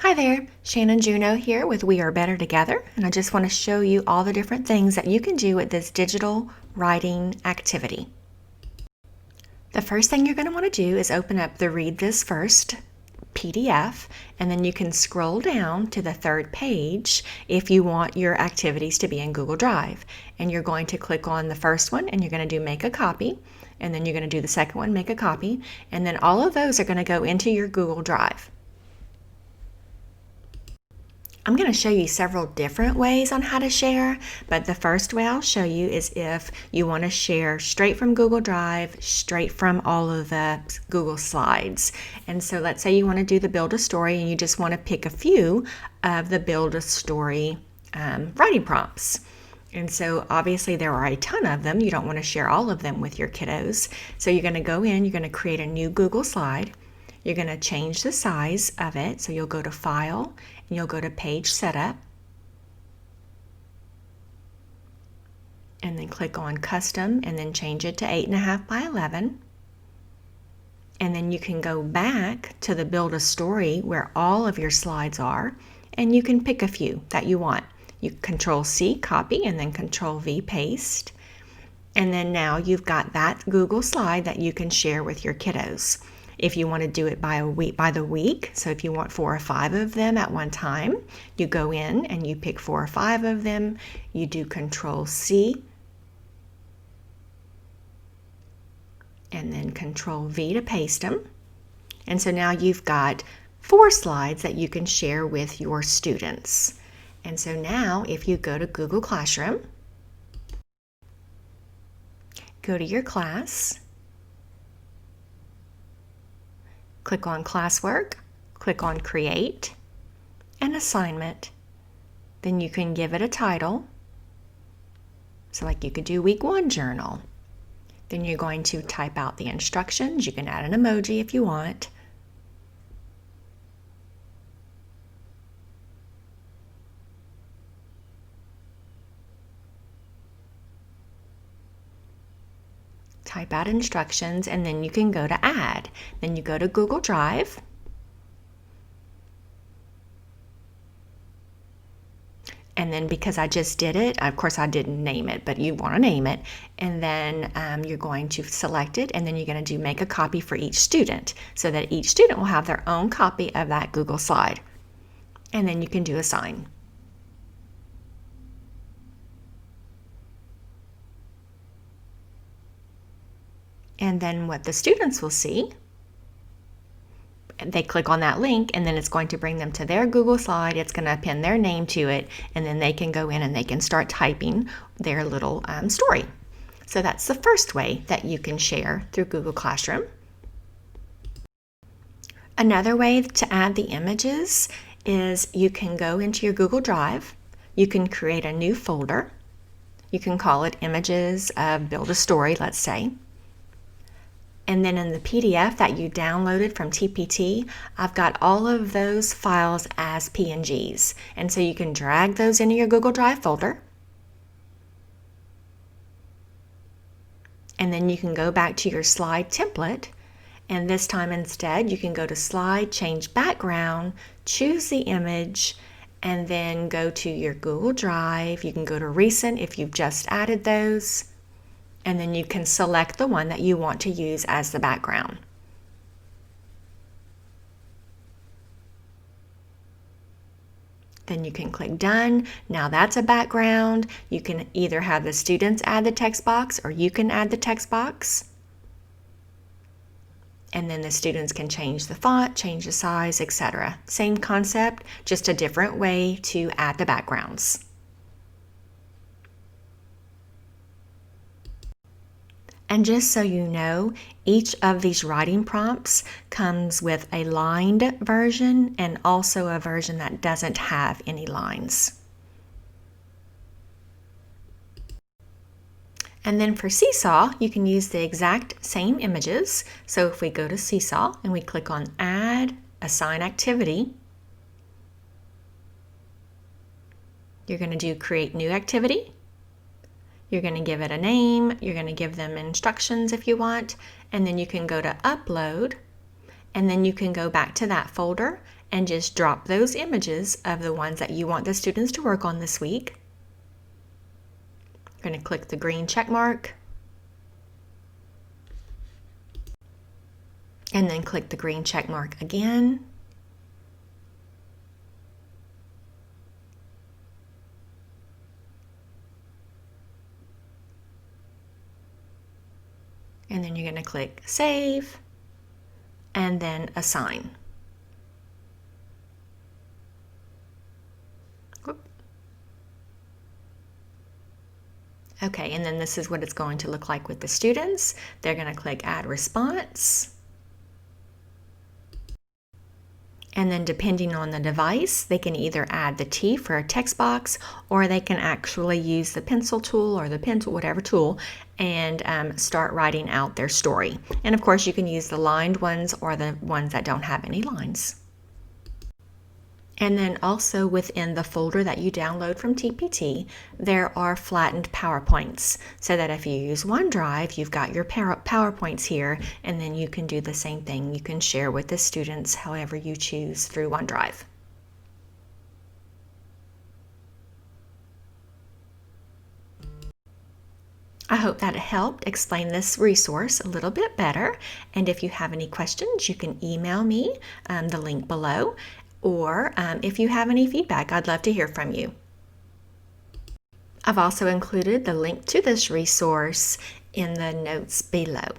Hi there, Shannon Juno here with We Are Better Together, and I just want to show you all the different things that you can do with this digital writing activity. The first thing you're going to want to do is open up the Read This First PDF, and then you can scroll down to the third page if you want your activities to be in Google Drive. And you're going to click on the first one and you're going to do Make a Copy, and then you're going to do the second one, Make a Copy, and then all of those are going to go into your Google Drive. I'm going to show you several different ways on how to share, but the first way I'll show you is if you want to share straight from Google Drive, straight from all of the Google Slides. And so let's say you want to do the Build a Story and you just want to pick a few of the Build a Story writing prompts. And so obviously there are a ton of them. You don't want to share all of them with your kiddos. So you're going to go in, you're going to create a new Google slide. You're going to change the size of it. So you'll go to File and you'll go to Page Setup. And then click on Custom and then change it to 8.5 by 11. And then you can go back to the Build a Story where all of your slides are, and you can pick a few that you want. You Control-C, copy, and then Control-V, paste. And then now you've got that Google slide that you can share with your kiddos. If you want to do it by the week, so if you want 4 or 5 of them at one time, you go in and you pick 4 or 5 of them, you do Control-C, and then Control-V to paste them. And so now you've got 4 slides that you can share with your students. And so now if you go to Google Classroom, go to your class, click on Classwork, click on Create, and Assignment. Then you can give it a title. So like you could do Week 1 Journal. Then you're going to type out the instructions. You can add an emoji if you want. Type out instructions, and then you can go to Add. Then you go to Google Drive. And then because I just did it, of course I didn't name it, but you want to name it. And then you're going to select it, and then you're going to do Make a Copy for each student so that each student will have their own copy of that Google slide. And then you can do Assign. And then what the students will see, they click on that link and then it's going to bring them to their Google slide. It's going to pin their name to it, and then they can go in and they can start typing their little story. So that's the first way that you can share through Google Classroom. Another way to add the images is you can go into your Google Drive. You can create a new folder. You can call it Images of Build a Story, let's say. And then in the PDF that you downloaded from TPT, I've got all of those files as PNGs. And so you can drag those into your Google Drive folder. And then you can go back to your slide template. And this time instead, you can go to Slide, change background, choose the image, and then go to your Google Drive. You can go to Recent if you've just added those. And then you can select the one that you want to use as the background. Then you can click Done. Now that's a background. You can either have the students add the text box or you can add the text box. And then the students can change the font, change the size, etc. Same concept, just a different way to add the backgrounds. And just so you know, each of these writing prompts comes with a lined version and also a version that doesn't have any lines. And then for Seesaw, you can use the exact same images. So if we go to Seesaw and we click on Add, Assign Activity, you're going to do Create New Activity. You're going to give it a name, you're going to give them instructions if you want, and then you can go to Upload, and then you can go back to that folder and just drop those images of the ones that you want the students to work on this week. I'm going to click the green check mark and then click the green check mark again. And then you're going to click Save and then Assign. Okay, and then this is what it's going to look like with the students. They're going to click Add Response. And then depending on the device, they can either add the T for a text box, or they can actually use the pencil tool or the pen tool, whatever tool, and start writing out their story. And of course, you can use the lined ones or the ones that don't have any lines. And then also within the folder that you download from TPT, there are flattened PowerPoints, so that if you use OneDrive, you've got your PowerPoints here, and then you can do the same thing. You can share with the students however you choose through OneDrive. I hope that helped explain this resource a little bit better. And if you have any questions, you can email me, the link below. Or if you have any feedback, I'd love to hear from you. I've also included the link to this resource in the notes below.